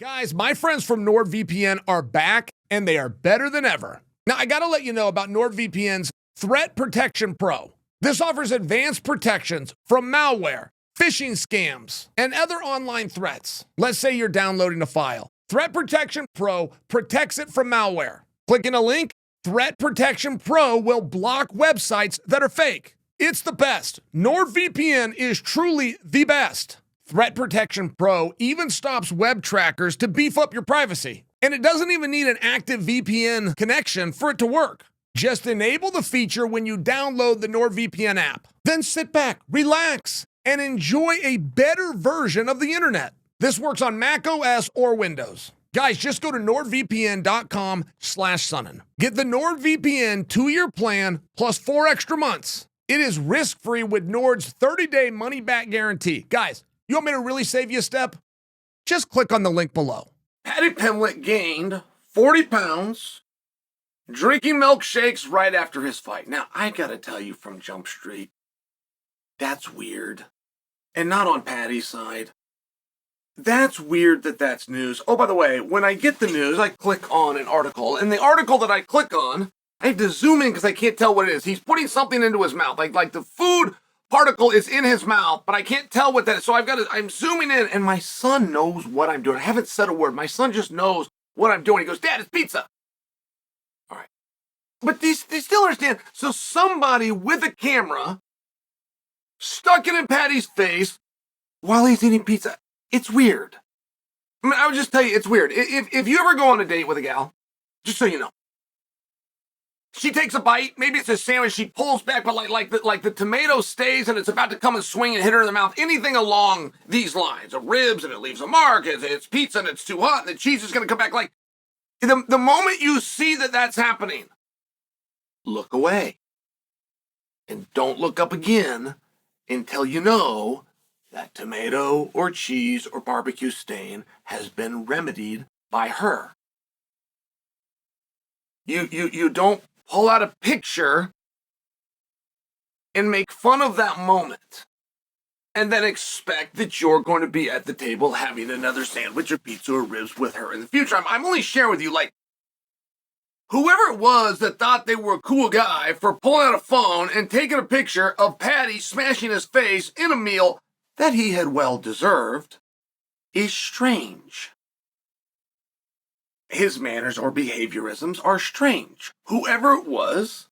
Guys, my friends from NordVPN are back, and they are better than ever. Now, I got to let you know about NordVPN's Threat Protection Pro. This offers advanced protections from malware, phishing scams, and other online threats. Let's say you're downloading a file. Threat Protection Pro protects it from malware. Clicking a link, Threat Protection Pro will block websites that are fake. It's the best. NordVPN is truly the best. Threat Protection Pro even stops web trackers to beef up your privacy. And it doesn't even need an active VPN connection for it to work. Just enable the feature when you download the NordVPN app. Then sit back, relax, and enjoy a better version of the internet. This works on Mac OS or Windows. Guys, just go to nordvpn.com/Sonnen. Get the NordVPN 2-year plan plus 4 extra months. It is risk-free with Nord's 30-day money-back guarantee. Guys, you want me to really save you a step? Just click on the link below. Paddy Pimblett gained 40 pounds drinking milkshakes right after his fight. Now, I gotta tell you from Jump Street, that's weird. And not on Paddy's side. That's weird that that's news. Oh, by the way, when I get the news, I click on an article. And the article that I click on, I have to zoom in because I can't tell what it is. He's putting something into his mouth, like the food particle is in his mouth, but I can't tell what that is. So I'm zooming in, and my son knows what I'm doing. I haven't said a word. My son just knows what I'm doing. He goes, "Dad, it's pizza." All right. But they still understand. So somebody with a camera stuck it in Paddy's face while he's eating pizza. It's weird. I mean, I would just tell you, it's weird. If you ever go on a date with a gal, just so you know, she takes a bite, maybe it's a sandwich, she pulls back, but like the tomato stays and it's about to come and swing and hit her in the mouth. Anything along these lines, of ribs and it leaves a mark, it's pizza and it's too hot and the cheese is going to come back. Like, the moment you see that that's happening, look away. And don't look up again until you know that tomato or cheese or barbecue stain has been remedied by her. You don't pull out a picture and make fun of that moment and then expect that you're going to be at the table having another sandwich or pizza or ribs with her in the future. I'm only sharing with you, like, whoever it was that thought they were a cool guy for pulling out a phone and taking a picture of Paddy smashing his face in a meal that he had well deserved is strange. His manners or behaviorisms are strange. Whoever it was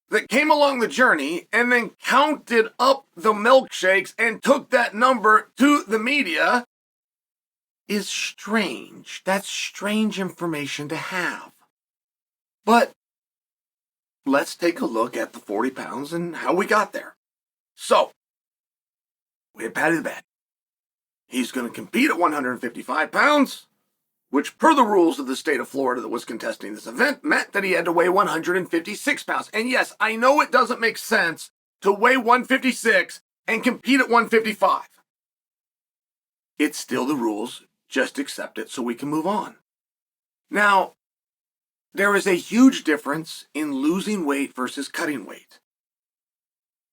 that came along the journey and then counted up the milkshakes and took that number to the media is strange. That's strange information to have. But let's take a look at the 40 pounds and how we got there. So, we have Paddy the Baddy. He's going to compete at 155 pounds. Which, per the rules of the state of Florida that was contesting this event, meant that he had to weigh 156 pounds. And yes, I know it doesn't make sense to weigh 156 and compete at 155. It's still the rules. Just accept it so we can move on. Now, there is a huge difference in losing weight versus cutting weight.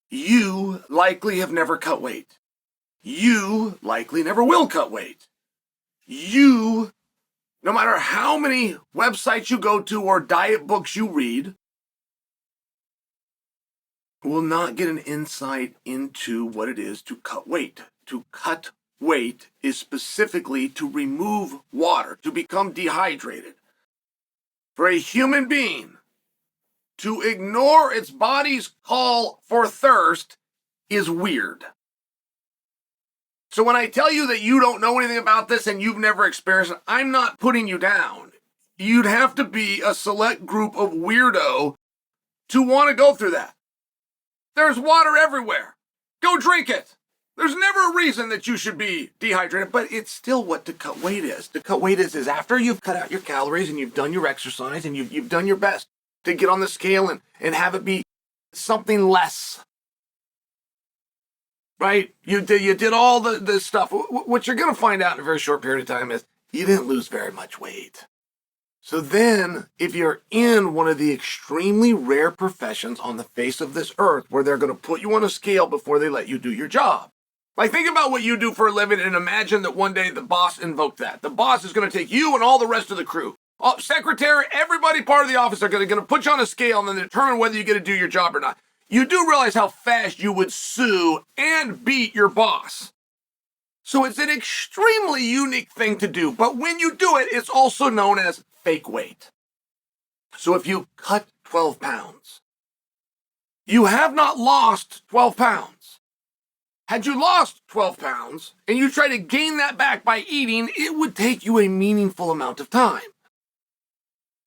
You likely have never cut weight. You likely never will cut weight. You, no matter how many websites you go to or diet books you read, will not get an insight into what it is to cut weight. To cut weight is specifically to remove water, to become dehydrated. For a human being to ignore its body's call for thirst is weird. So when I tell you that you don't know anything about this and you've never experienced it, I'm not putting you down. You'd have to be a select group of weirdo to want to go through that. There's water everywhere. Go drink it. There's never a reason that you should be dehydrated, but it's still what to cut weight is. To cut weight is after you've cut out your calories and you've done your exercise and you've done your best to get on the scale and have it be something less. Right? You did all the stuff. What you're going to find out in a very short period of time is you didn't lose very much weight. So then, if you're in one of the extremely rare professions on the face of this earth where they're going to put you on a scale before they let you do your job, Like, think about what you do for a living and imagine that one day the boss invoked that. The boss is going to take you and all the rest of the crew. Secretary, everybody part of the office are going to put you on a scale and then determine whether you get to do your job or not. You do realize how fast you would sue and beat your boss. So it's an extremely unique thing to do. But when you do it, it's also known as fake weight. So if you cut 12 pounds, you have not lost 12 pounds. Had you lost 12 pounds and you try to gain that back by eating, it would take you a meaningful amount of time.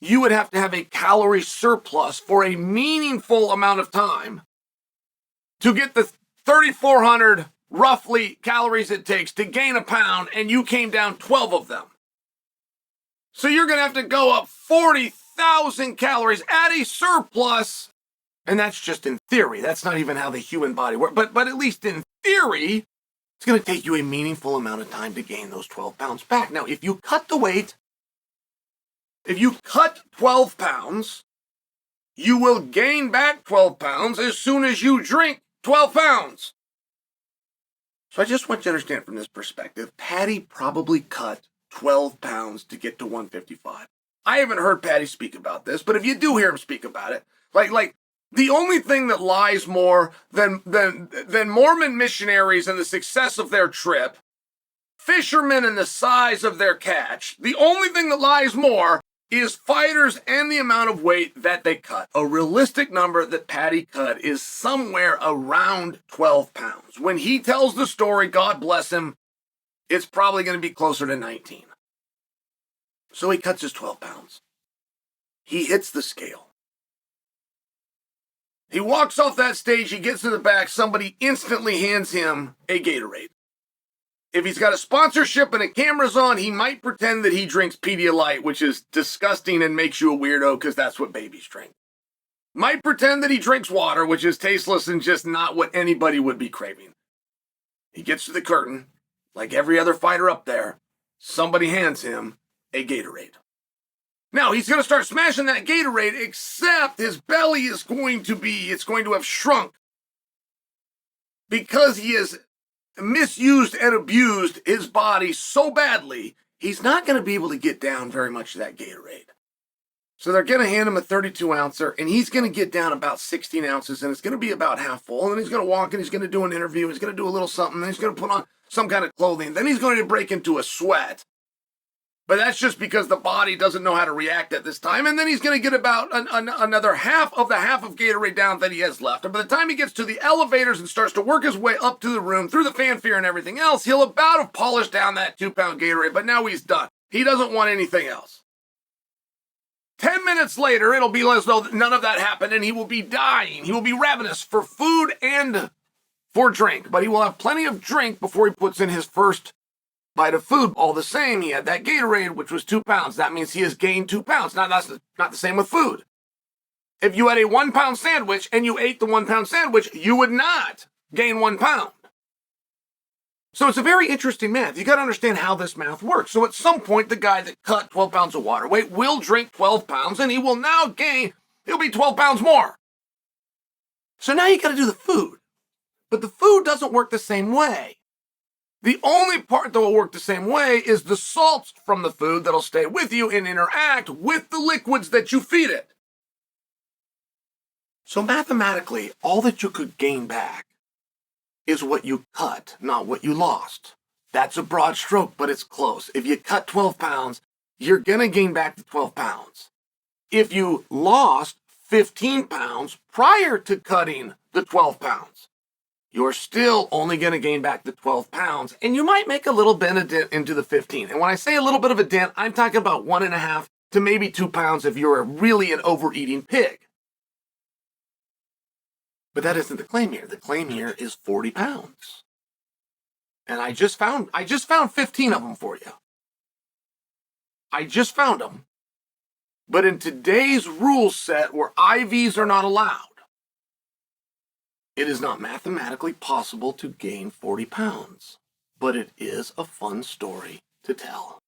You would have to have a calorie surplus for a meaningful amount of time to get the 3,400 roughly calories it takes to gain a pound, and you came down 12 of them. So you're going to have to go up 40,000 calories at a surplus. And that's just in theory. That's not even how the human body works. But at least in theory, it's going to take you a meaningful amount of time to gain those 12 pounds back. Now, if you cut the weight, if you cut 12 pounds, you will gain back 12 pounds as soon as you drink 12 pounds. So I just want you to understand from this perspective, Paddy probably cut 12 pounds to get to 155. I haven't heard Paddy speak about this, but if you do hear him speak about it, like the only thing that lies more than Mormon missionaries and the success of their trip, fishermen and the size of their catch, the only thing that lies more is fighters and the amount of weight that they cut. A realistic number that Paddy cut is somewhere around 12 pounds. When he tells the story, God bless him, it's probably going to be closer to 19. So he cuts his 12 pounds. He hits the scale. He walks off that stage, he gets to the back, somebody instantly hands him a Gatorade. If he's got a sponsorship and a camera's on, he might pretend that he drinks Pedialyte, which is disgusting and makes you a weirdo because that's what babies drink. Might pretend that he drinks water, which is tasteless and just not what anybody would be craving. He gets to the curtain, like every other fighter up there, somebody hands him a Gatorade. Now, he's going to start smashing that Gatorade, except his belly is going to have shrunk because he has misused and abused his body so badly, he's not going to be able to get down very much of that Gatorade. So they're going to hand him a 32-ouncer, and he's going to get down about 16 ounces, and it's going to be about half full, and then he's going to walk, and he's going to do an interview, he's going to do a little something, then he's going to put on some kind of clothing, then he's going to break into a sweat. But that's just because the body doesn't know how to react at this time. And then he's going to get about another half of Gatorade down that he has left. And by the time he gets to the elevators and starts to work his way up to the room through the fanfare and everything else, he'll about have polished down that 2-pound Gatorade. But now he's done. He doesn't want anything else. 10 minutes later, it'll be as though none of that happened and he will be dying. He will be ravenous for food and for drink. But he will have plenty of drink before he puts in his first bite of food. All the same, he had that Gatorade, which was 2 pounds. That means he has gained 2 pounds. Now, that's not the same with food. If you had a 1-pound sandwich and you ate the 1-pound sandwich, you would not gain 1 pound. So it's a very interesting math. You got to understand how this math works. So at some point, the guy that cut 12 pounds of water weight will drink 12 pounds, and he will now he'll be 12 pounds more. So now you got to do the food. But the food doesn't work the same way. The only part that will work the same way is the salts from the food that'll stay with you and interact with the liquids that you feed it. So mathematically, all that you could gain back is what you cut, not what you lost. That's a broad stroke, but it's close. If you cut 12 pounds, you're going to gain back the 12 pounds. If you lost 15 pounds prior to cutting the 12 pounds, you're still only going to gain back the 12 pounds, and you might make a little bit of dent into the 15. And when I say a little bit of a dent, I'm talking about 1.5 to maybe 2 pounds if you're really an overeating pig. But that isn't the claim here. The claim here is 40 pounds. And I just found 15 of them for you. I just found them. But in today's rule set where IVs are not allowed, it is not mathematically possible to gain 40 pounds, but it is a fun story to tell.